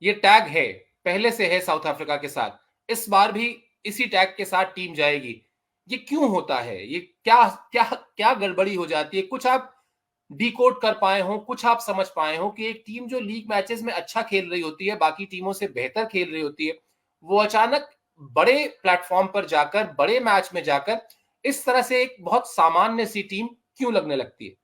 ये टैग है, पहले से है साउथ अफ्रीका के साथ, इस बार भी इसी टैग के साथ टीम जाएगी। ये क्यों होता है? ये क्या क्या क्या गड़बड़ी हो जाती है? कुछ आप डिकोड कर पाए हो, कुछ आप समझ पाए हो कि एक टीम जो लीग मैचेस में अच्छा खेल रही होती है, बाकी टीमों से बेहतर खेल रही होती है, वो अचानक बड़े प्लेटफॉर्म पर जाकर, बड़े मैच में जाकर इस तरह से एक बहुत सामान्य सी टीम क्यों लगने लगती है?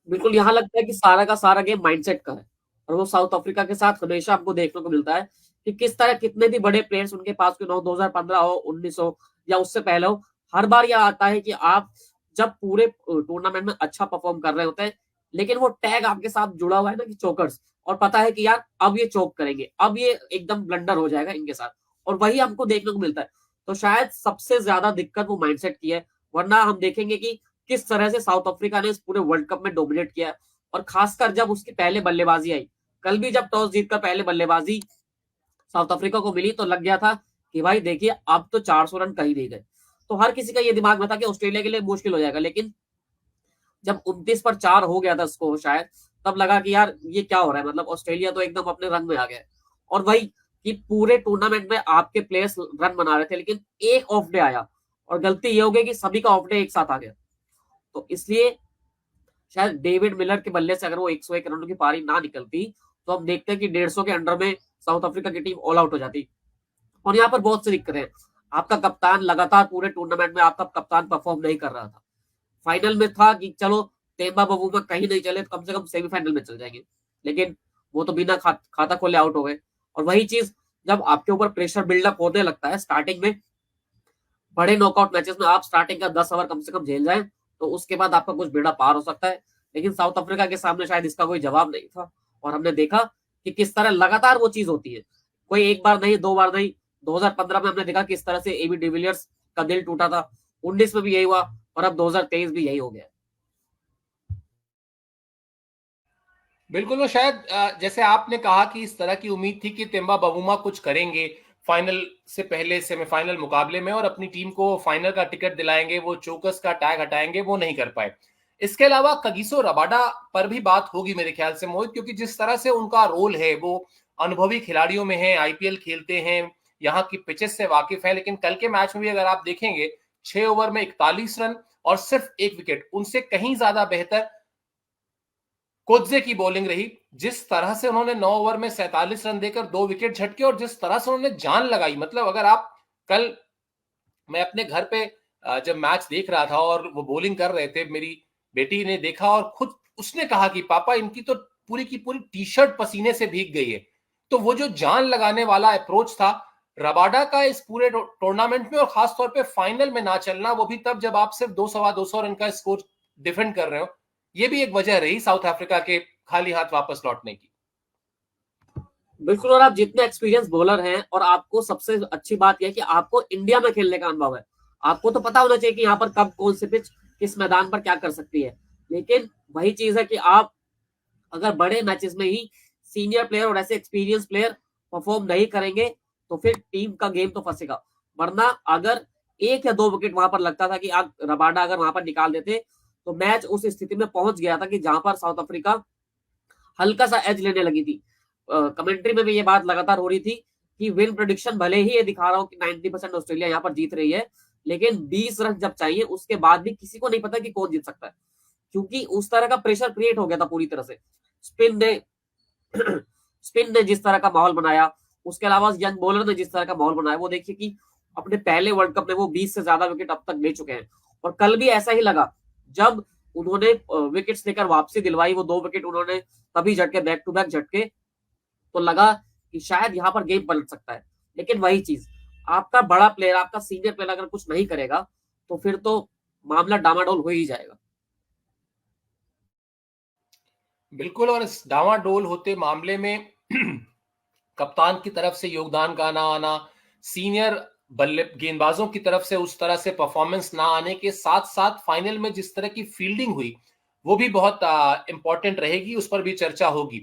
बिल्कुल, यहाँ लगता है कि सारा का सारा गेम माइंडसेट का है और वो साउथ अफ्रीका के साथ हमेशा हमको देखने को मिलता है कि किस तरह कितने भी बड़े प्लेयर्स उनके पास क्यों ना हो, 2015 हो, 19 हो या उससे पहले हो, हर बार यह आता है कि आप जब पूरे टूर्नामेंट में अच्छा परफॉर्म कर रहे होते हैं, लेकिन वो टैग आपके साथ जुड़ा हुआ है ना कि चोकर्स, और पता है कि यार अब ये चोक करेंगे, अब ये एकदम ब्लंडर हो जाएगा इनके साथ, और वही हमको देखने को मिलता है। तो शायद सबसे ज्यादा दिक्कत वो माइंडसेट की है, वरना हम देखेंगे कि किस तरह से साउथ अफ्रीका ने इस पूरे वर्ल्ड कप में डोमिनेट किया, और खासकर जब उसकी पहले बल्लेबाजी आई, कल भी जब टॉस जीतकर पहले बल्लेबाजी साउथ अफ्रीका को मिली तो लग गया था कि भाई देखिए अब तो 400 रन कहीं नहीं गए। तो हर किसी का ये दिमाग में था कि ऑस्ट्रेलिया के लिए मुश्किल हो जाएगा, लेकिन जब 29 पर 4 हो गया था स्कोर शायद, तब लगा कि यार ये क्या हो रहा है, मतलब ऑस्ट्रेलिया तो एकदम अपने रंग में आ गया है। और वही कि पूरे टूर्नामेंट में आपके प्लेयर्स रन बना रहे थे, लेकिन एक ऑफ डे आया और गलती ये हो गई कि सभी का ऑफ डे एक साथ आ गया। तो इसलिए शायद डेविड मिलर के बल्ले से अगर वो 101 रनों की पारी ना निकलती, तो हम देखते हैं कि 150 के अंडर में साउथ अफ्रीका की टीम ऑल आउट हो जाती। और यहाँ पर बहुत सी दिक्कतें हैं। आपका कप्तान लगातार पूरे टूर्नामेंट में आपका कप्तान परफॉर्म नहीं कर रहा था। फाइनल में था कि चलो तेंबा बबूमा कहीं नहीं चले तो कम से कम सेमीफाइनल में चल जाएंगे, लेकिन वो तो बिना खाता खोले आउट हो गए। और वही चीज जब आपके ऊपर प्रेशर बिल्डअप होने लगता है स्टार्टिंग में, बड़े नॉकआउट मैचेस में आप स्टार्टिंग का 10 ओवर कम से कम झेल जाएं, तो उसके बाद आपका कुछ बेड़ा पार हो सकता है। लेकिन साउथ अफ्रीका के सामने शायद इसका कोई जवाब नहीं था, और हमने देखा कि किस तरह लगातार वो चीज होती है, कोई एक बार नहीं, दो बार नहीं। 2015 में हमने देखा किस तरह से एबी डिविलियर्स का दिल टूटा था, 19 में भी यही हुआ, और अब 2023 भी यही हो गया। बिल्कुल, वो शायद जैसे आपने कहा कि इस तरह की उम्मीद थी कि तेम्बा बवुमा कुछ करेंगे फाइनल से पहले सेमीफाइनल मुकाबले में और अपनी टीम को फाइनल का टिकट दिलाएंगे, वो चोकस का टैग हटाएंगे, वो नहीं कर पाए। इसके अलावा कगिसो रबाडा पर भी बात होगी मेरे ख्याल से मोहित, क्योंकि जिस तरह से उनका रोल है, वो अनुभवी खिलाड़ियों में है, आईपीएल खेलते हैं, यहाँ की पिचेस से वाकिफ है। लेकिन कल के मैच में भी अगर आप देखेंगे, 6 ओवर में 41 रन और सिर्फ 1 विकेट, उनसे कहीं ज्यादा बेहतर कोत्जे की बॉलिंग रही। जिस तरह से उन्होंने 9 ओवर में 47 रन देकर 2 विकेट झटके और जिस तरह से उन्होंने जान लगाई, मतलब अगर आप कल, मैं अपने घर पे जब मैच देख रहा था और वो बॉलिंग कर रहे थे, मेरी बेटी ने देखा और खुद उसने कहा कि पापा इनकी तो पूरी की पूरी टी शर्ट पसीने से भीग गई है। तो वो जो जान लगाने वाला अप्रोच था रबाडा का इस पूरे टूर्नामेंट में, और खासतौर पे फाइनल में ना चलना, वो भी तब जब आप सिर्फ 200-250 रन का स्कोर डिफेंड कर रहे हो, ये भी एक वजह रही साउथ अफ्रीका के खाली हाथ वापस लौटने की। बिल्कुल, और आप जितने एक्सपीरियंस बॉलर हैं, और आपको सबसे अच्छी बात यह है कि आपको इंडिया में खेलने का अनुभव है, आपको तो पता होना चाहिए कि यहाँ पर कब कौन सी पिच किस मैदान पर क्या कर सकती है। लेकिन वही चीज है कि आप अगर बड़े मैचेस में ही सीनियर प्लेयर और ऐसे एक्सपीरियंस प्लेयर परफॉर्म नहीं करेंगे, तो फिर टीम का गेम तो फंसेगा। वरना अगर 1 या 2 विकेट वहां पर लगता था कि आप रबाडा अगर वहां पर निकाल देते, तो मैच उस स्थिति में पहुंच गया था कि जहां पर साउथ अफ्रीका हल्का सा एज लेने लगी थी। कमेंट्री में भी ये बात लगातार हो रही थी कि विन प्रोडिक्शन भले ही ये दिखा रहा हो कि 90% ऑस्ट्रेलिया यहाँ पर जीत रही है, लेकिन 20 रन जब चाहिए उसके बाद भी किसी को नहीं पता कि कौन जीत सकता है, क्योंकि उस तरह का प्रेशर क्रिएट हो गया था पूरी तरह से। स्पिन ने स्पिन ने जिस तरह का माहौल बनाया, उसके अलावा यंग बॉलर ने जिस तरह का माहौल बनाया, वो देखिए कि अपने पहले वर्ल्ड कप में वो 20 से ज्यादा विकेट अब तक ले चुके हैं। और कल भी ऐसा ही लगा, जब उन्होंने विकेट्स लेकर वापसी दिलवाई, वो 2 विकेट उन्होंने तभी झटके, बैक टू बैक झटके, तो लगा कि शायद यहाँ पर गेम पलट सकता है। लेकिन वही चीज, आपका बड़ा प्लेयर, आपका सीनियर प्लेयर अगर कुछ नहीं करेगा, तो फिर तो मामला डामाडोल हो ही जाएगा। बिल्कुल, और इस डावाडोल होते मामले में कप्तान की तरफ से योगदान का ना आना, सीनियर बल्ले गेंदबाजों की तरफ से उस तरह से परफॉर्मेंस ना आने के साथ साथ फाइनल में जिस तरह की फील्डिंग हुई, वो भी बहुत इंपॉर्टेंट रहेगी, उस पर भी चर्चा होगी।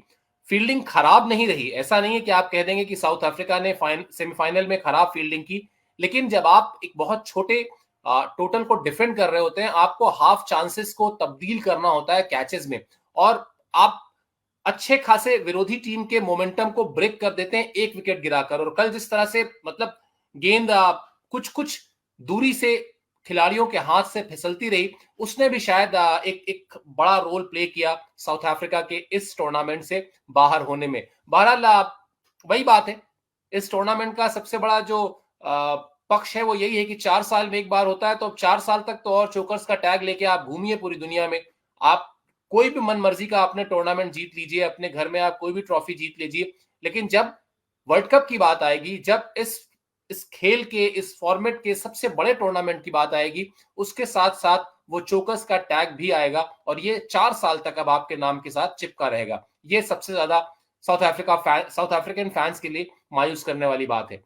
फील्डिंग खराब नहीं रही, ऐसा नहीं है कि आप कह देंगे कि साउथ अफ्रीका ने सेमीफाइनल में खराब फील्डिंग की, लेकिन जब आप एक बहुत छोटे टोटल को डिफेंड कर रहे होते हैं, आपको हाफ चांसेस को तब्दील करना होता है कैचेस में, और आप अच्छे खासे विरोधी टीम के मोमेंटम को ब्रेक कर देते हैं एक विकेट गिराकर। और कल जिस तरह से मतलब गेंद कुछ कुछ दूरी से खिलाड़ियों के हाथ से फिसलती रही, उसने भी शायद एक एक बड़ा रोल प्ले किया साउथ अफ्रीका के इस टूर्नामेंट से बाहर होने में। बहरहाल वही बात है, इस टूर्नामेंट का सबसे बड़ा जो पक्ष है वो यही है कि 4 साल में एक बार होता है, तो अब 4 साल तक तो और चोकर्स का टैग लेके आप घूमिए पूरी दुनिया में। आप कोई भी मन मर्जी का आपने टूर्नामेंट जीत लीजिए, अपने घर में आप कोई भी ट्रॉफी जीत लीजिए, लेकिन जब वर्ल्ड कप की बात आएगी, जब इस खेल के इस फॉर्मेट के सबसे बड़े टूर्नामेंट की बात आएगी, उसके साथ साथ वो चोकर्स का टैग भी आएगा और ये 4 साल तक अब आपके नाम के साथ चिपका रहेगा। ये सबसे ज्यादा साउथ अफ्रीकन फैंस के लिए मायूस करने वाली बात है।